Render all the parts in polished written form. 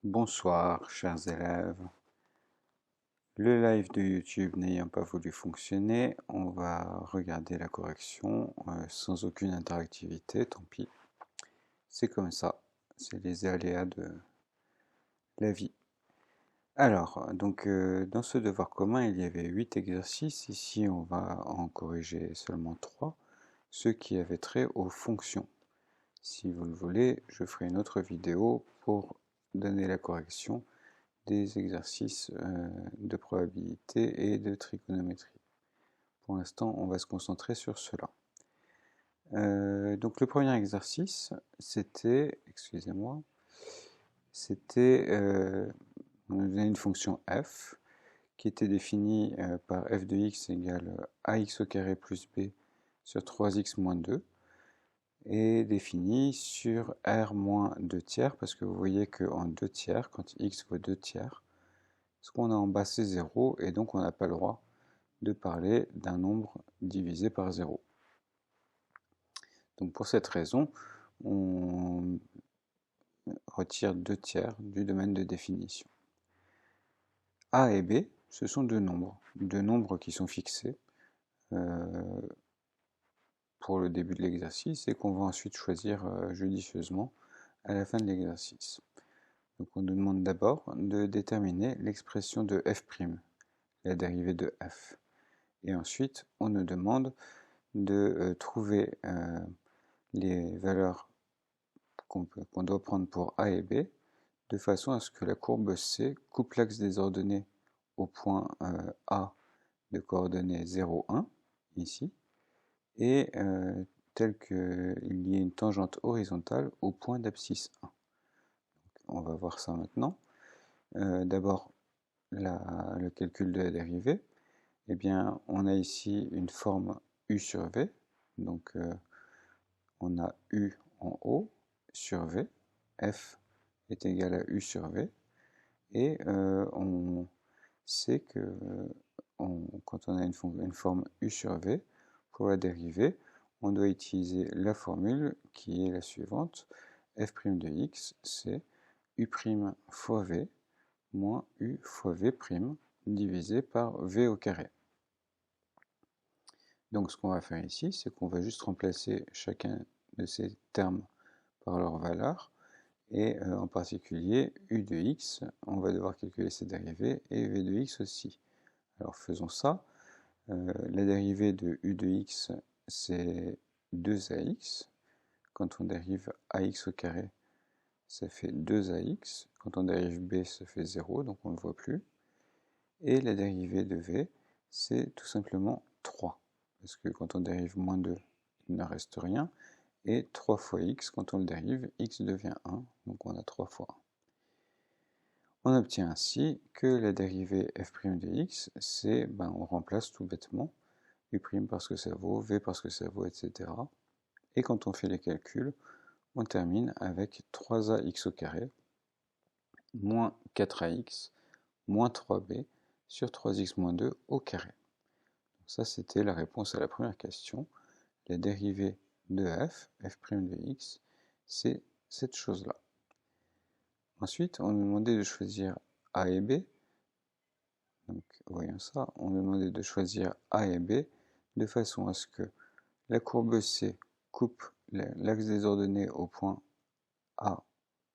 Bonsoir, chers élèves. Le live de YouTube n'ayant pas voulu fonctionner, on va regarder la correction sans aucune interactivité, tant pis. C'est comme ça, c'est les aléas de la vie. Alors, donc dans ce devoir commun, il y avait 8 exercices. Ici, on va en corriger seulement 3, ceux qui avaient trait aux fonctions. Si vous le voulez, je ferai une autre vidéo pour donner la correction des exercices de probabilité et de trigonométrie. Pour l'instant, on va se concentrer sur cela. Donc le premier exercice, c'était, excusez-moi, c'était, on a donné une fonction f qui était définie par f de x égale ax au carré plus b sur 3x moins 2 et définie sur r moins 2 tiers, parce que vous voyez qu'en 2 tiers, quand x vaut 2 tiers, ce qu'on a en bas c'est 0, et donc on n'a pas le droit de parler d'un nombre divisé par 0. Donc pour cette raison, on retire 2 tiers du domaine de définition. A et B, ce sont deux nombres qui sont fixés pour le début de l'exercice et qu'on va ensuite choisir judicieusement à la fin de l'exercice. Donc on nous demande d'abord de déterminer l'expression de f', la dérivée de f. Et ensuite, on nous demande de trouver les valeurs qu'on doit prendre pour A et B, de façon à ce que la courbe C coupe l'axe des ordonnées au point A de coordonnées 0, 1, ici, et tel qu'il y ait une tangente horizontale au point d'abscisse 1. On va voir ça maintenant. D'abord, le calcul de la dérivée. Eh bien, on a ici une forme U sur V, donc on a U en haut sur V, F est égal à U sur V, et on sait que quand on a une forme U sur V, pour la dérivée, on doit utiliser la formule qui est la suivante, f' de x, c'est U' fois V moins U fois V' divisé par V au carré. Donc ce qu'on va faire ici, c'est qu'on va juste remplacer chacun de ces termes par leur valeur, et en particulier u de x, on va devoir calculer ses dérivées, et v de x aussi. Alors faisons ça. La dérivée de u de x, c'est 2ax. Quand on dérive ax au carré, ça fait 2ax. Quand on dérive b, ça fait 0, donc on ne le voit plus. Et la dérivée de v, c'est tout simplement 3. Parce que quand on dérive moins 2, il ne reste rien. Et 3 fois x, quand on le dérive, x devient 1, donc on a 3 fois 1. On obtient ainsi que la dérivée f' de x, c'est, on remplace tout bêtement, u' parce que ça vaut, v parce que ça vaut, etc. Et quand on fait les calculs, on termine avec 3ax au carré, moins 4ax, moins 3b, sur 3x moins 2 au carré. Ça, c'était la réponse à la première question. La dérivée de f', f' de x, c'est cette chose-là. Ensuite, on nous demandait de choisir A et B. Donc, voyons ça. On nous demandait de choisir A et B de façon à ce que la courbe C coupe l'axe des ordonnées au point A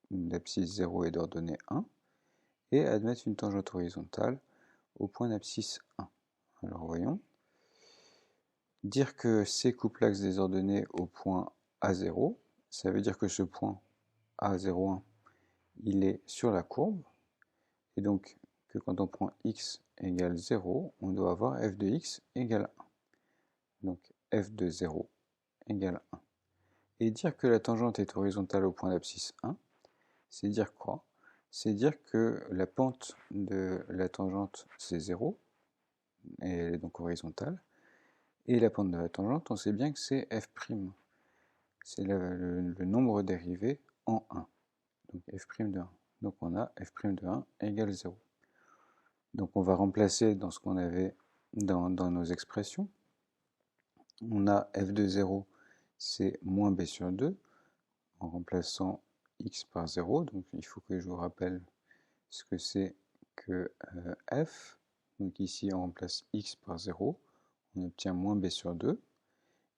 d'abscisse 0 et d'ordonnée 1 et admettre une tangente horizontale au point d'abscisse 1. Alors, voyons. Dire que C coupe l'axe des ordonnées au point A0, ça veut dire que ce point A01, il est sur la courbe, et donc que quand on prend x égale 0, on doit avoir f de x égale 1. Donc f de 0 égale 1. Et dire que la tangente est horizontale au point d'abscisse 1, c'est dire quoi? C'est dire que la pente de la tangente, c'est 0, et elle est donc horizontale, et la pente de la tangente, on sait bien que c'est f'. C'est le nombre dérivé en 1. Donc f' de 1. Donc on a f' de 1 égale 0. Donc on va remplacer dans ce qu'on avait dans nos expressions. On a f de 0, c'est moins b sur 2, en remplaçant x par 0. Donc il faut que je vous rappelle ce que c'est que f. Donc ici, on remplace x par 0, on obtient moins b sur 2.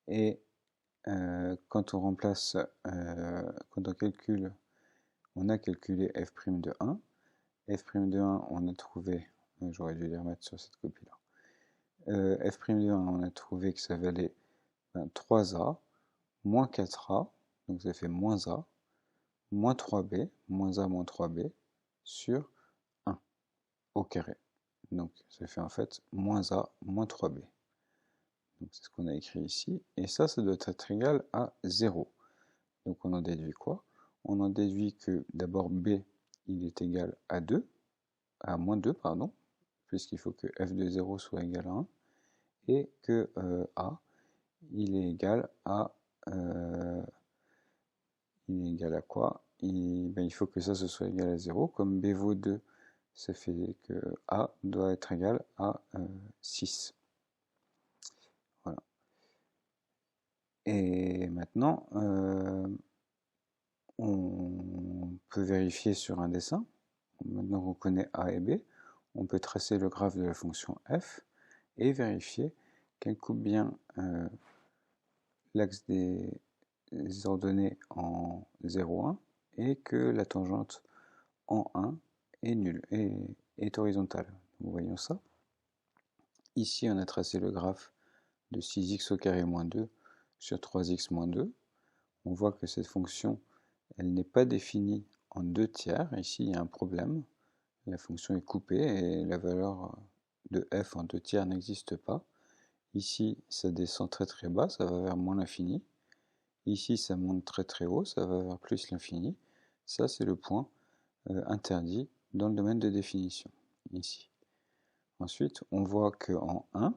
Et quand on remplace, quand on calcule, on a calculé f' de 1. F' de 1, on a trouvé, j'aurais dû les remettre sur cette copie-là. F' de 1, on a trouvé que ça valait 3a, moins 4a, donc ça fait moins a, moins 3b, moins a moins 3b, sur 1 au carré. Donc ça fait en fait moins a moins 3b. Donc c'est ce qu'on a écrit ici. Et ça doit être égal à 0. Donc on en déduit quoi? On en déduit que d'abord b, il est égal à 2, à moins 2, pardon, puisqu'il faut que f de 0 soit égal à 1, et que a, il est égal à quoi? Il faut que ça ce soit égal à 0. Comme b vaut 2, ça fait que a doit être égal à 6. Voilà. Et maintenant, on peut vérifier sur un dessin. Maintenant qu'on connaît a et b, on peut tracer le graphe de la fonction f et vérifier qu'elle coupe bien l'axe des ordonnées en 0, 1 et que la tangente en 1 est nulle, est horizontale. Nous voyons ça. Ici, on a tracé le graphe de 6x au carré moins 2 sur 3x moins 2. On voit que cette fonction, elle n'est pas définie en 2 tiers. Ici, il y a un problème. La fonction est coupée et la valeur de f en 2 tiers n'existe pas. Ici, ça descend très très bas, ça va vers moins l'infini. Ici, ça monte très très haut, ça va vers plus l'infini. Ça, c'est le point interdit dans le domaine de définition, ici. Ensuite, on voit qu'en 1,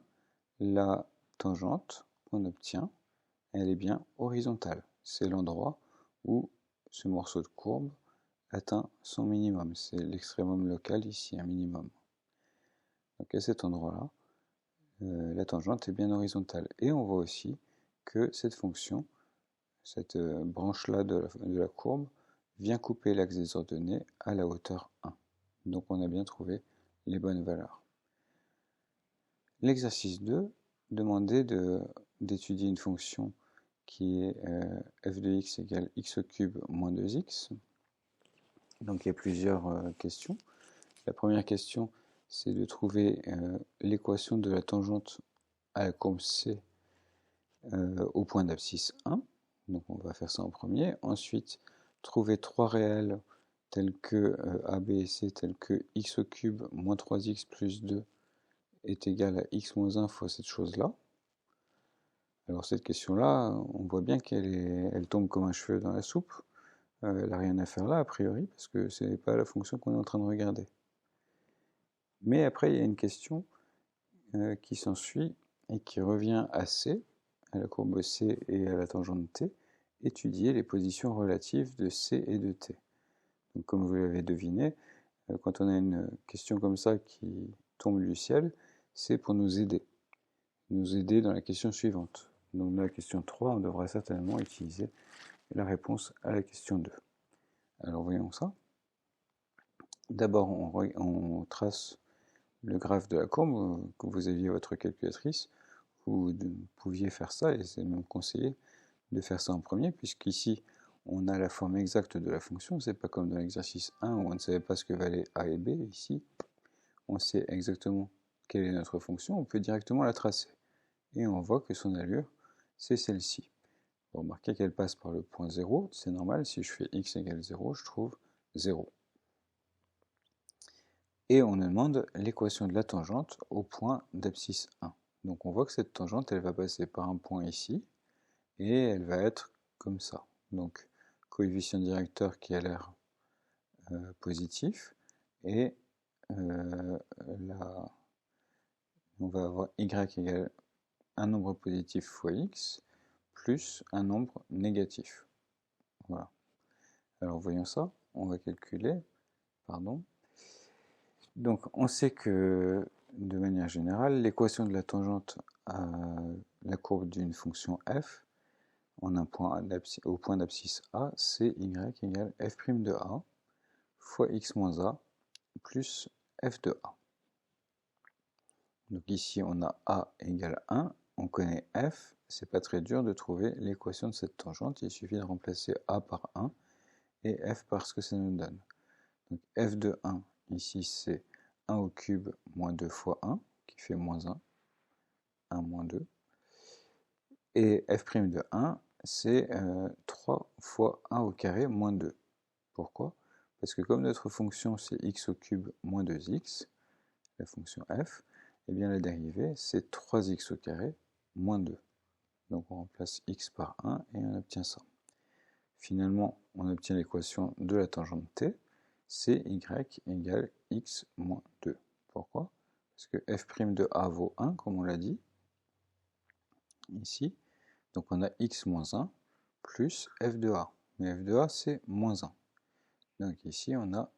la tangente qu'on obtient, elle est bien horizontale. C'est l'endroit où ce morceau de courbe atteint son minimum. C'est l'extrémum local ici, un minimum. Donc à cet endroit-là, la tangente est bien horizontale. Et on voit aussi que cette fonction, cette branche-là de la courbe, vient couper l'axe des ordonnées à la hauteur 1. Donc on a bien trouvé les bonnes valeurs. L'exercice 2 demandait d'étudier une fonction qui est f de x égale x au cube moins 2x. Donc il y a plusieurs questions. La première question, c'est de trouver l'équation de la tangente à la courbe C au point d'abscisse 1. Donc on va faire ça en premier. Ensuite, trouver trois réels tels que a, b et c, tels que x au cube moins 3x plus 2 est égal à x moins 1 fois cette chose-là. Alors cette question-là, on voit bien qu'elle tombe comme un cheveu dans la soupe. Elle n'a rien à faire là, a priori, parce que ce n'est pas la fonction qu'on est en train de regarder. Mais après, il y a une question qui s'ensuit et qui revient à C, à la courbe C et à la tangente T, étudier les positions relatives de C et de T. Donc, comme vous l'avez deviné, quand on a une question comme ça qui tombe du ciel, c'est pour nous aider dans la question suivante. Donc dans la question 3, on devra certainement utiliser la réponse à la question 2. Alors voyons ça. D'abord, on trace le graphe de la courbe. Quand vous aviez votre calculatrice, vous pouviez faire ça, et c'est même conseillé de faire ça en premier, puisqu'ici, on a la forme exacte de la fonction. C'est pas comme dans l'exercice 1 où on ne savait pas ce que valaient a et b. Ici, on sait exactement quelle est notre fonction, on peut directement la tracer. Et on voit que son allure, c'est celle-ci. Vous remarquez qu'elle passe par le point 0, c'est normal, si je fais x égale 0, je trouve 0. Et on nous demande l'équation de la tangente au point d'abscisse 1. Donc on voit que cette tangente, elle va passer par un point ici, et elle va être comme ça. Donc coefficient directeur qui a l'air positif, et on va avoir y égale un nombre positif fois x, plus un nombre négatif. Voilà. Alors voyons ça, on va calculer, pardon. Donc on sait que, de manière générale, l'équation de la tangente à la courbe d'une fonction f en un point au point d'abscisse a, c'est y égale f' de a fois x moins a plus f de a. Donc ici, on a a égale 1, on connaît f, c'est pas très dur de trouver l'équation de cette tangente, il suffit de remplacer a par 1 et f par ce que ça nous donne. Donc f de 1, ici c'est 1 au cube moins 2 fois 1, qui fait moins 1, 1 moins 2. Et f' de 1, c'est 3 fois 1 au carré moins 2. Pourquoi? Parce que comme notre fonction c'est x au cube moins 2x, la fonction f, et bien la dérivée c'est 3x au carré moins 2. Donc on remplace x par 1 et on obtient ça. Finalement, on obtient l'équation de la tangente t, c'est y égale x moins 2. Pourquoi? Parce que f' de a vaut 1, comme on l'a dit, ici. Donc on a x moins 1 plus f de a. Mais f de a, c'est moins 1. Donc ici, on a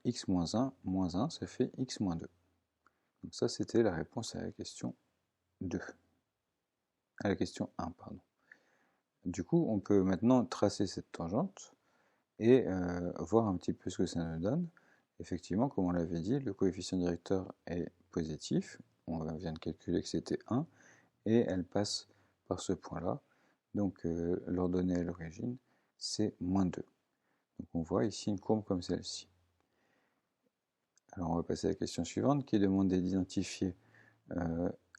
x moins 1, ça fait x moins 2. Donc ça, c'était la réponse à la question 2. À la question 1, pardon. Du coup, on peut maintenant tracer cette tangente et voir un petit peu ce que ça nous donne. Effectivement, comme on l'avait dit, le coefficient directeur est positif. On vient de calculer que c'était 1. Et elle passe par ce point-là. Donc l'ordonnée à l'origine, c'est moins 2. Donc on voit ici une courbe comme celle-ci. Alors on va passer à la question suivante qui demande d'identifier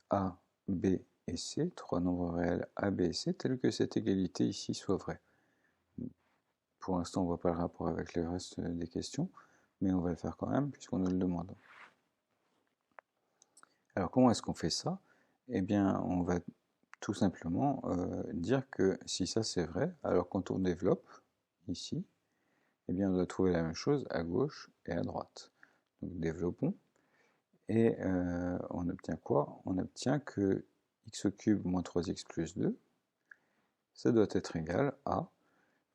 A, B et C, trois nombres réels A, B et C, tels que cette égalité ici soit vraie. Pour l'instant, on ne voit pas le rapport avec le reste des questions, mais on va le faire quand même puisqu'on nous le demande. Alors comment est-ce qu'on fait ça? Eh bien, on va tout simplement dire que si ça c'est vrai, alors quand on développe ici, eh bien on doit trouver la même chose à gauche et à droite. Donc développons, et on obtient quoi? On obtient que x au cube moins 3x plus 2, ça doit être égal à,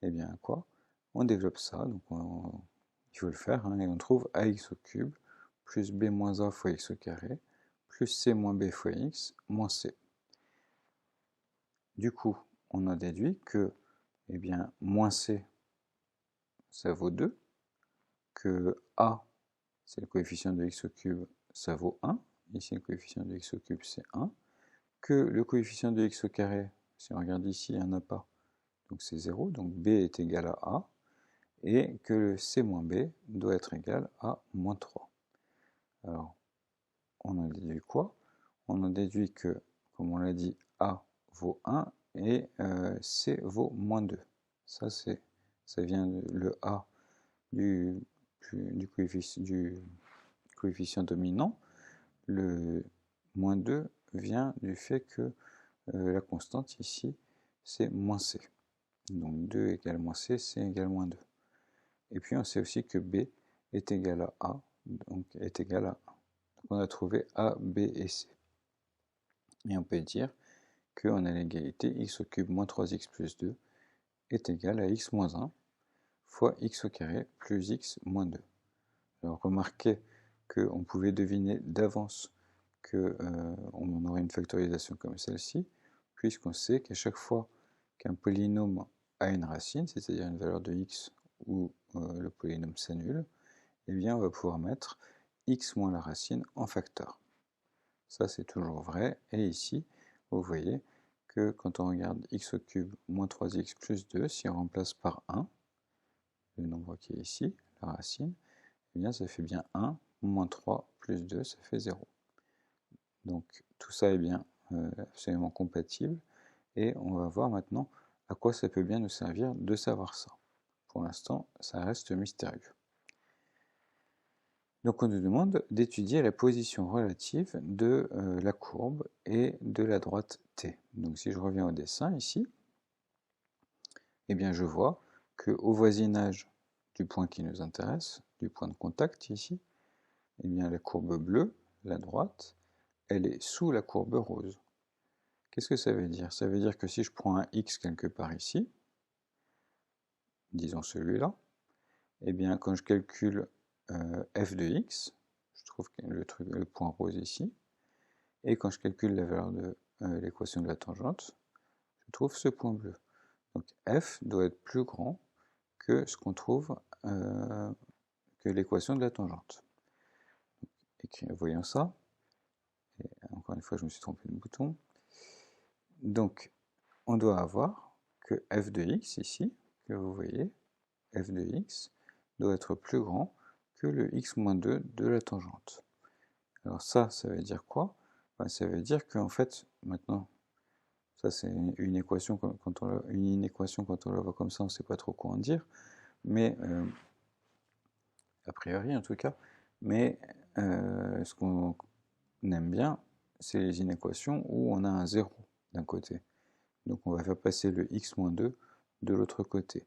eh bien quoi? On développe ça, donc il faut le faire, hein, et on trouve ax au cube plus b moins a fois x au carré, plus c moins b fois x moins c. Du coup, on a déduit que, eh bien, moins c, ça vaut 2, que a, c'est le coefficient de x au cube, ça vaut 1, ici le coefficient de x au cube c'est 1, que le coefficient de x au carré, si on regarde ici, il n'y en a pas, donc c'est 0, donc b est égal à a, et que le c moins b doit être égal à moins 3. Alors, on en déduit quoi? On en déduit que, comme on l'a dit, a vaut 1 et c vaut moins 2. Ça vient le a du coefficient dominant. Le moins 2 vient du fait que la constante ici, c'est moins c. Donc 2 égale moins c, c égale moins 2. Et puis on sait aussi que b est égal à a, donc est égal à 1. Donc on a trouvé a, b et c. Et on peut dire qu'on a l'égalité x au cube moins 3x plus 2 est égal à x moins 1 fois x au carré plus x moins 2. Alors remarquez qu'on pouvait deviner d'avance qu'on aurait une factorisation comme celle-ci, puisqu'on sait qu'à chaque fois qu'un polynôme a une racine, c'est-à-dire une valeur de x où le polynôme s'annule, eh bien on va pouvoir mettre x moins la racine en facteur. Ça c'est toujours vrai, et ici, vous voyez que quand on regarde x au cube moins 3x plus 2, si on remplace par 1, le nombre qui est ici, la racine, eh bien ça fait bien 1, moins 3 plus 2, ça fait 0. Donc tout ça est bien absolument compatible, et on va voir maintenant à quoi ça peut bien nous servir de savoir ça. Pour l'instant, ça reste mystérieux. Donc on nous demande d'étudier la position relative de la courbe et de la droite t. Donc si je reviens au dessin ici, eh bien je vois qu'au voisinage du point qui nous intéresse, du point de contact ici, eh bien la courbe bleue, la droite, elle est sous la courbe rose. Qu'est-ce que ça veut dire? Ça veut dire que si je prends un x quelque part ici, disons celui-là, eh bien quand je calcule f de x, je trouve le point rose ici, et quand je calcule la valeur de l'équation de la tangente, je trouve ce point bleu. Donc f doit être plus grand que ce qu'on trouve que l'équation de la tangente. Voyons ça. Et encore une fois, je me suis trompé de bouton. Donc, on doit avoir que f de x ici, que vous voyez, f de x doit être plus grand que le x-2 de la tangente. Alors ça veut dire quoi? Ça veut dire qu'en fait, maintenant, ça c'est une équation, quand on la voit comme ça, on ne sait pas trop quoi en dire, mais a priori en tout cas, mais ce qu'on aime bien, c'est les inéquations où on a un 0 d'un côté. Donc on va faire passer le x-2 de l'autre côté.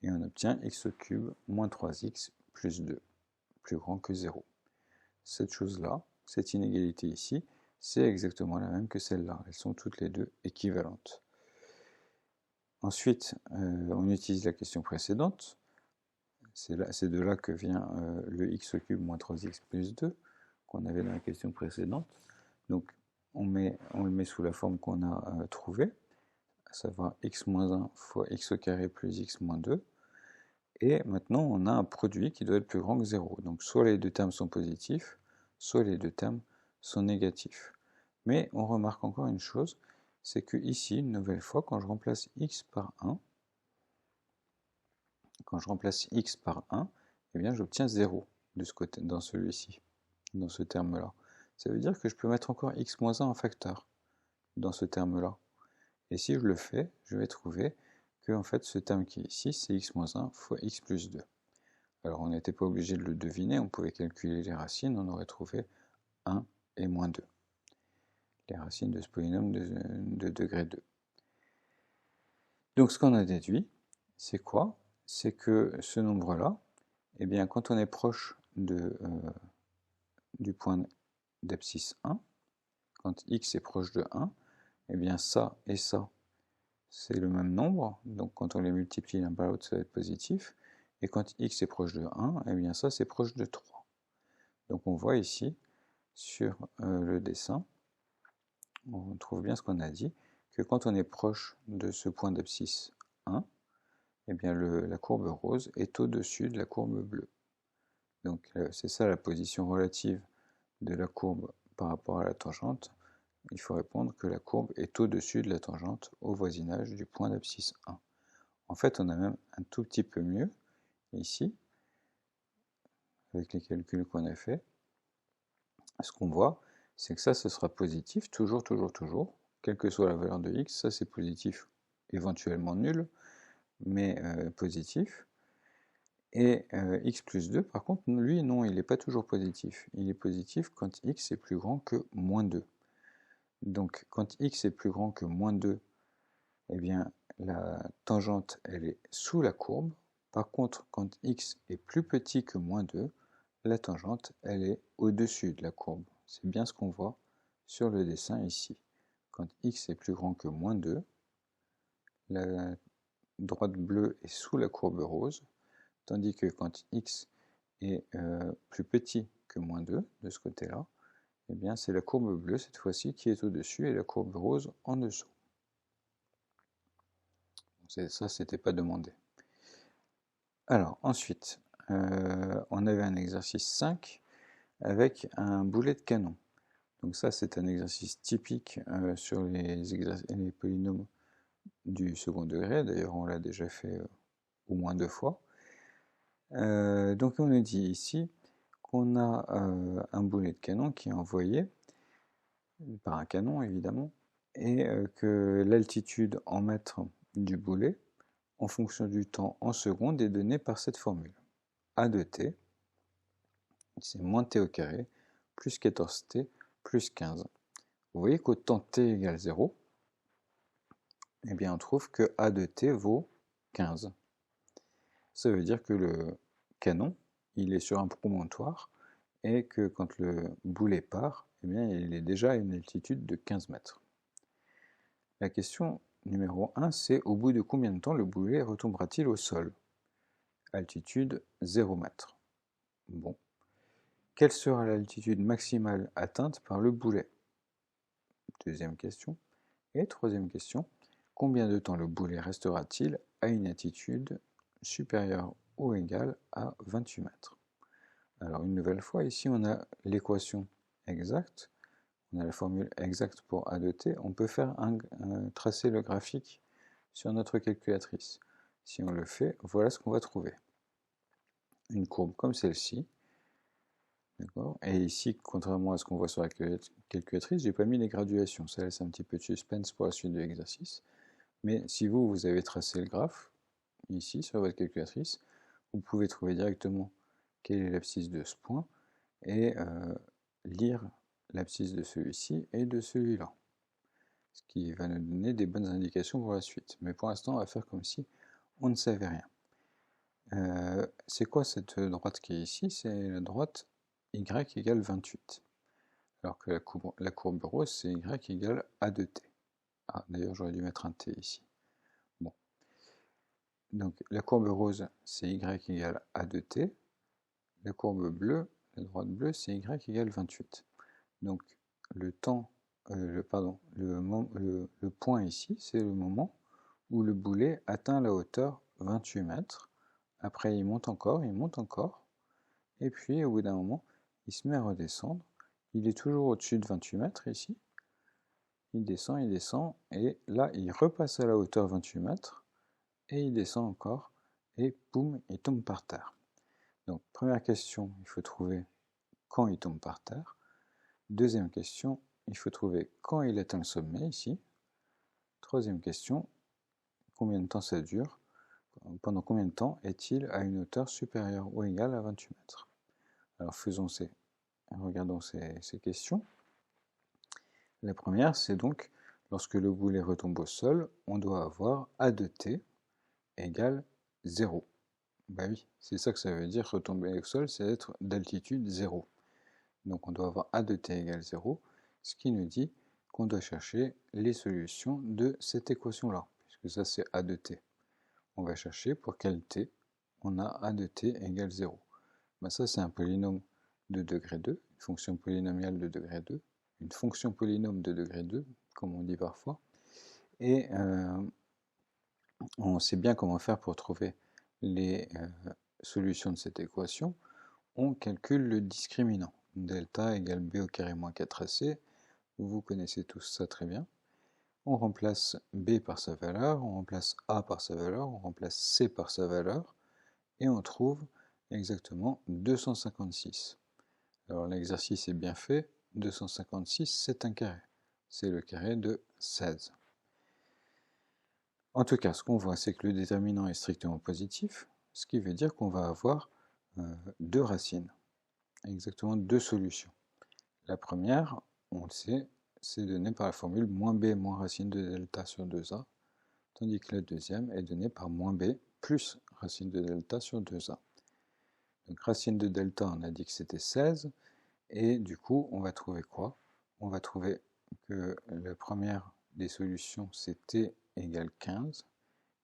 Et on obtient x au cube moins 3x plus 2, plus grand que 0. Cette chose-là, cette inégalité ici, c'est exactement la même que celle-là. Elles sont toutes les deux équivalentes. Ensuite, on utilise la question précédente. C'est de là que vient le x au cube moins 3x plus 2 qu'on avait dans la question précédente. Donc on le met sous la forme qu'on a trouvée, à savoir x moins 1 fois x au carré plus x moins 2. Et maintenant, on a un produit qui doit être plus grand que 0. Donc soit les deux termes sont positifs, soit les deux termes sont négatifs. Mais on remarque encore une chose, c'est que ici, une nouvelle fois, quand je remplace x par 1, eh bien j'obtiens 0 de ce côté, dans celui-ci, dans ce terme-là. Ça veut dire que je peux mettre encore x moins 1 en facteur dans ce terme-là. Et si je le fais, je vais trouver que en fait, ce terme qui est ici, c'est x moins 1 fois x plus 2. Alors on n'était pas obligé de le deviner, on pouvait calculer les racines, on aurait trouvé 1 et moins 2. Les racines de ce polynôme de degré 2. Donc ce qu'on a déduit, c'est quoi? C'est que ce nombre-là, eh bien quand on est proche du point d'abscisse 1, quand x est proche de 1, eh bien ça et ça, c'est le même nombre, donc quand on les multiplie l'un par l'autre, ça va être positif, et quand x est proche de 1, eh bien ça c'est proche de 3. Donc on voit ici, sur le dessin, on trouve bien ce qu'on a dit, que quand on est proche de ce point d'abscisse 1, eh bien la courbe rose est au-dessus de la courbe bleue. Donc c'est ça la position relative de la courbe par rapport à la tangente. Il faut répondre que la courbe est au-dessus de la tangente au voisinage du point d'abscisse 1. En fait, on a même un tout petit peu mieux ici, avec les calculs qu'on a fait. Ce qu'on voit, c'est que ça, ce sera positif, toujours, quelle que soit la valeur de x, ça c'est positif, éventuellement nul, mais positif. Et x plus 2, par contre, lui, non, il n'est pas toujours positif. Il est positif quand x est plus grand que moins 2. Donc, quand x est plus grand que moins 2, eh bien, la tangente, elle est sous la courbe. Par contre, quand x est plus petit que moins 2, la tangente, elle est au-dessus de la courbe. C'est bien ce qu'on voit sur le dessin ici. Quand x est plus grand que moins 2, la droite bleue est sous la courbe rose, tandis que quand x est plus petit que moins 2, de ce côté-là, eh bien c'est la courbe bleue cette fois-ci qui est au-dessus et la courbe rose en dessous. Ça, c'était pas demandé. Alors, ensuite, on avait un exercice 5 avec un boulet de canon. Donc ça, c'est un exercice typique sur les polynômes du second degré. D'ailleurs, on l'a déjà fait au moins 2 fois. Donc on nous dit ici qu'on a un boulet de canon qui est envoyé par un canon, évidemment, et que l'altitude en mètres du boulet, en fonction du temps en secondes, est donnée par cette formule. A de t, c'est moins t au carré, plus 14t, plus 15. Vous voyez qu'au temps t égale 0, eh bien on trouve que A de t vaut 15. Ça veut dire que le canon, il est sur un promontoire, et que quand le boulet part, eh bien il est déjà à une altitude de 15 mètres. La question numéro 1, c'est au bout de combien de temps le boulet retombera-t-il au sol? Altitude 0 mètres. Bon. Quelle sera l'altitude maximale atteinte par le boulet? Deuxième question. Et troisième question, combien de temps le boulet restera-t-il à une altitude supérieure ou égale à 28 mètres? Alors une nouvelle fois, ici on a l'équation exacte, on a la formule exacte pour A de t. On peut faire tracer le graphique sur notre calculatrice. Si on le fait, voilà ce qu'on va trouver. Une courbe comme celle-ci. Et ici, contrairement à ce qu'on voit sur la calculatrice, j'ai pas mis les graduations. Ça laisse un petit peu de suspense pour la suite de l'exercice. Mais si vous avez tracé le graphe, ici, sur votre calculatrice, vous pouvez trouver directement quelle est l'abscisse de ce point et lire l'abscisse de celui-ci et de celui-là. Ce qui va nous donner des bonnes indications pour la suite. Mais pour l'instant, on va faire comme si on ne savait rien. C'est quoi cette droite qui est ici? C'est la droite y égale 28. Alors que la courbe rose, c'est y égale a de t. Ah, d'ailleurs, j'aurais dû mettre un t ici. Bon. Donc, la courbe rose, c'est y égale a de t. La courbe bleue, la droite bleue, c'est y égale 28. Donc, le point ici, c'est le moment où le boulet atteint la hauteur 28 mètres. Après, il monte encore, et puis au bout d'un moment, il se met à redescendre. Il est toujours au-dessus de 28 mètres ici. Il descend, et là, il repasse à la hauteur 28 mètres, et il descend encore, et boum, il tombe par terre. Donc, première question, il faut trouver quand il tombe par terre. Deuxième question, il faut trouver quand il atteint le sommet, ici. Troisième question, combien de temps ça dure? Pendant combien de temps est-il à une hauteur supérieure ou égale à 28 mètres? Alors regardons ces questions. La première, c'est donc, lorsque le boulet retombe au sol, on doit avoir A de t égale 0. Bah oui, c'est ça que ça veut dire, retomber au sol, c'est être d'altitude 0. Donc on doit avoir A de t égale 0, ce qui nous dit qu'on doit chercher les solutions de cette équation-là, puisque ça c'est A de t. On va chercher pour quel t on a A de t égale 0. Ben ça c'est un polynôme de degré 2, une fonction polynomiale de degré 2, une fonction polynôme de degré 2, comme on dit parfois, et on sait bien comment faire pour trouver les solutions de cette équation. On calcule le discriminant. Delta égale b au carré moins 4ac, vous connaissez tous ça très bien. On remplace b par sa valeur, on remplace a par sa valeur, on remplace c par sa valeur, et on trouve exactement 256. Alors l'exercice est bien fait, 256 c'est un carré, c'est le carré de 16. En tout cas, ce qu'on voit, c'est que le déterminant est strictement positif, ce qui veut dire qu'on va avoir deux racines, exactement deux solutions. La première, on le sait, c'est donné par la formule moins b moins racine de delta sur 2a, tandis que la deuxième est donnée par moins b plus racine de delta sur 2a. Donc racine de delta, on a dit que c'était 16, et du coup, on va trouver quoi? On va trouver que la première des solutions, c'est t égale 15,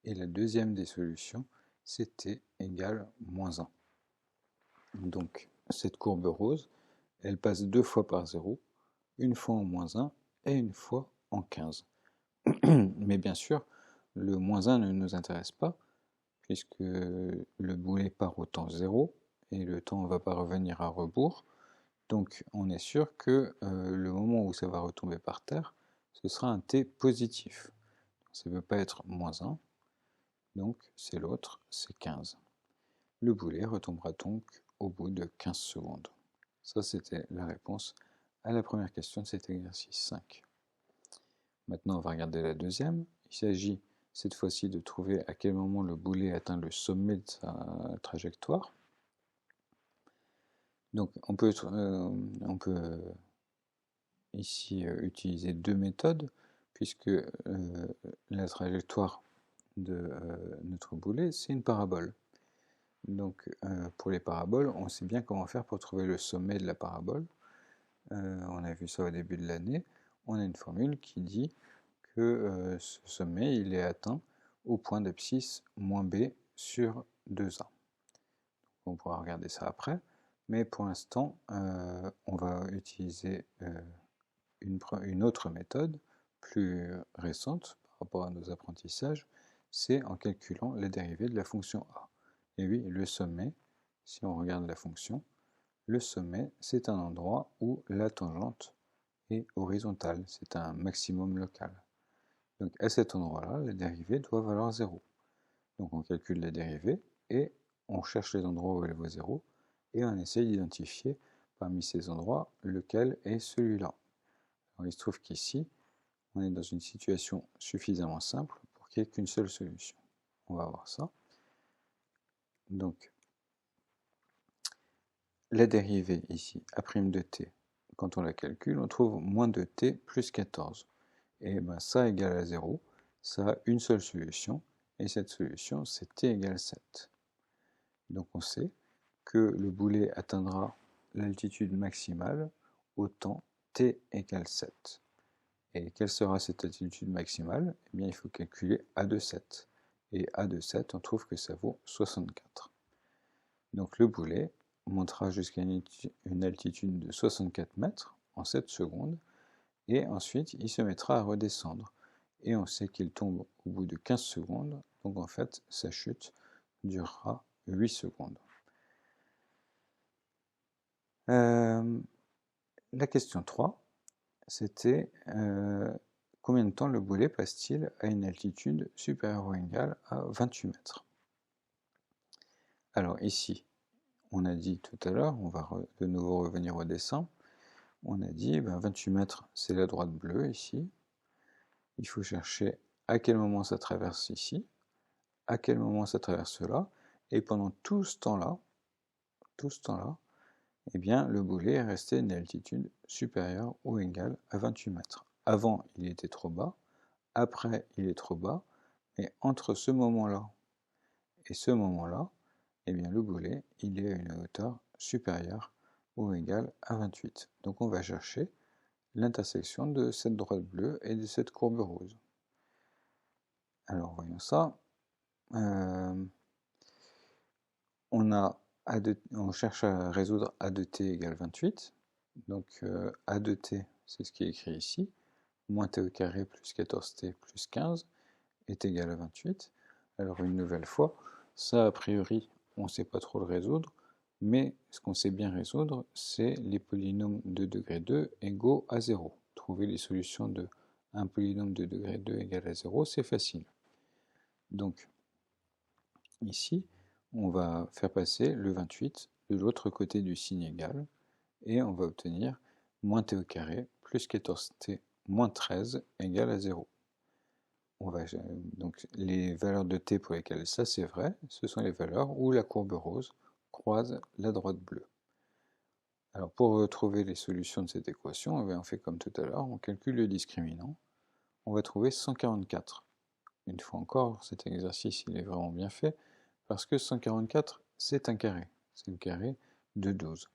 et la deuxième des solutions, c'est t égale moins 1. Donc, cette courbe rose, elle passe deux fois par 0, une fois en moins 1 et une fois en 15. Mais bien sûr, le moins 1 ne nous intéresse pas, puisque le boulet part au temps 0, et le temps ne va pas revenir à rebours. Donc on est sûr que le moment où ça va retomber par terre, ce sera un t positif. Ça ne peut pas être moins 1, donc c'est l'autre, c'est 15. Le boulet retombera donc au bout de 15 secondes. Ça, c'était la réponse à la première question de cet exercice 5. Maintenant, on va regarder la deuxième. Il s'agit cette fois-ci de trouver à quel moment le boulet atteint le sommet de sa trajectoire. Donc on peut ici utiliser deux méthodes, puisque la trajectoire de notre boulet, c'est une parabole. Donc pour les paraboles, on sait bien comment faire pour trouver le sommet de la parabole. On a vu ça au début de l'année. On a une formule qui dit que ce sommet, il est atteint au point d'abscisse moins b sur 2a. On pourra regarder ça après, mais pour l'instant, on va utiliser une autre méthode plus récente par rapport à nos apprentissages, c'est en calculant la dérivée de la fonction a. Et oui, le sommet, si on regarde la fonction, le sommet, c'est un endroit où la tangente est horizontale, c'est un maximum local. Donc à cet endroit-là, la dérivée doit valoir 0. Donc on calcule la dérivée et on cherche les endroits où elle vaut 0 et on essaie d'identifier parmi ces endroits lequel est celui-là. Il se trouve qu'ici, on est dans une situation suffisamment simple pour qu'il n'y ait qu'une seule solution. On va voir ça. Donc, la dérivée ici, a' de t, quand on la calcule, on trouve moins de t plus 14. Et ben ça égale à 0, ça a une seule solution, et cette solution, c'est t égale 7. Donc on sait que le boulet atteindra l'altitude maximale au temps t égale 7. Et quelle sera cette altitude maximale? Eh bien, il faut calculer a de 7. Et a de 7, on trouve que ça vaut 64. Donc le boulet montera jusqu'à une altitude de 64 mètres en 7 secondes, et ensuite il se mettra à redescendre. Et on sait qu'il tombe au bout de 15 secondes, donc en fait sa chute durera 8 secondes. La question 3, c'était combien de temps le boulet passe-t-il à une altitude supérieure ou égale à 28 mètres? Alors ici, on a dit tout à l'heure, on va de nouveau revenir au dessin, on a dit 28 mètres, c'est la droite bleue ici. Il faut chercher à quel moment ça traverse ici, à quel moment ça traverse là, et pendant tout ce temps-là, eh bien, le boulet est resté à une altitude supérieure ou égale à 28 mètres. Avant, il était trop bas, après, il est trop bas, et entre ce moment-là et ce moment-là, eh bien, le boulet, il est à une hauteur supérieure ou égale à 28. Donc on va chercher l'intersection de cette droite bleue et de cette courbe rose. Alors voyons ça. On cherche à résoudre a de t égale 28. Donc a de t, c'est ce qui est écrit ici. Moins t au carré plus 14t plus 15 est égal à 28. Alors une nouvelle fois, ça a priori, on ne sait pas trop le résoudre, mais ce qu'on sait bien résoudre, c'est les polynômes de degré 2 égaux à 0. Trouver les solutions de un polynôme de degré 2 égal à 0, c'est facile. Donc, ici, on va faire passer le 28 de l'autre côté du signe égal, et on va obtenir moins t au carré plus 14t moins 13 égale à 0. Donc les valeurs de t pour lesquelles ça c'est vrai, ce sont les valeurs où la courbe rose croise la droite bleue. Alors pour retrouver les solutions de cette équation, on fait comme tout à l'heure, on calcule le discriminant. On va trouver 144. Une fois encore, cet exercice il est vraiment bien fait, parce que 144 c'est un carré, c'est le carré de 12.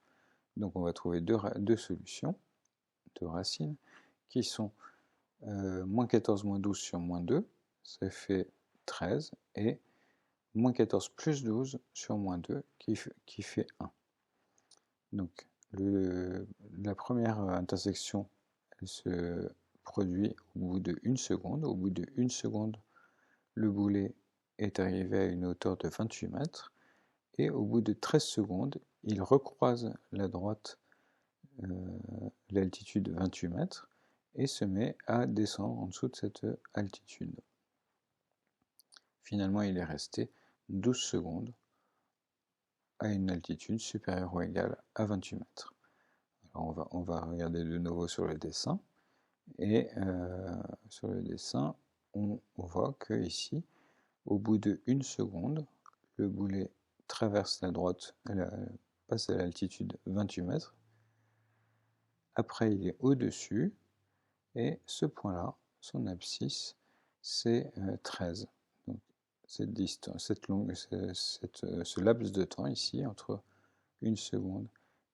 Donc on va trouver deux solutions, deux racines, qui sont moins 14 moins 12 sur moins 2, ça fait 13, et moins 14 plus 12 sur moins 2 qui fait 1. Donc la première intersection, elle se produit au bout de 1 seconde. Au bout de 1 seconde, le boulet est arrivé à une hauteur de 28 mètres, et au bout de 13 secondes, il recroise la droite, l'altitude 28 mètres, et se met à descendre en dessous de cette altitude. Finalement, il est resté 12 secondes à une altitude supérieure ou égale à 28 mètres. Alors on va regarder de nouveau sur le dessin, et sur le dessin, on voit que ici, au bout de 1 seconde, le boulet traverse la droite, passe à l'altitude 28 mètres, après il est au-dessus, et ce point-là, son abscisse, c'est 13. Donc cette distance, ce laps de temps ici, entre 1 seconde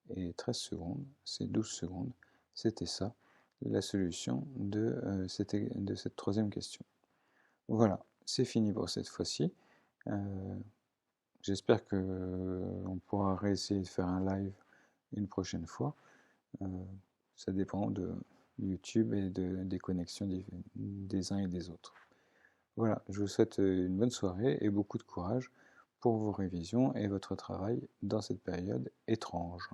et 13 secondes, c'est 12 secondes, c'était ça, la solution de cette troisième question. Voilà, c'est fini pour cette fois-ci. J'espère qu'on pourra réessayer de faire un live une prochaine fois. Ça dépend de YouTube et des connexions des uns et des autres. Voilà, je vous souhaite une bonne soirée et beaucoup de courage pour vos révisions et votre travail dans cette période étrange.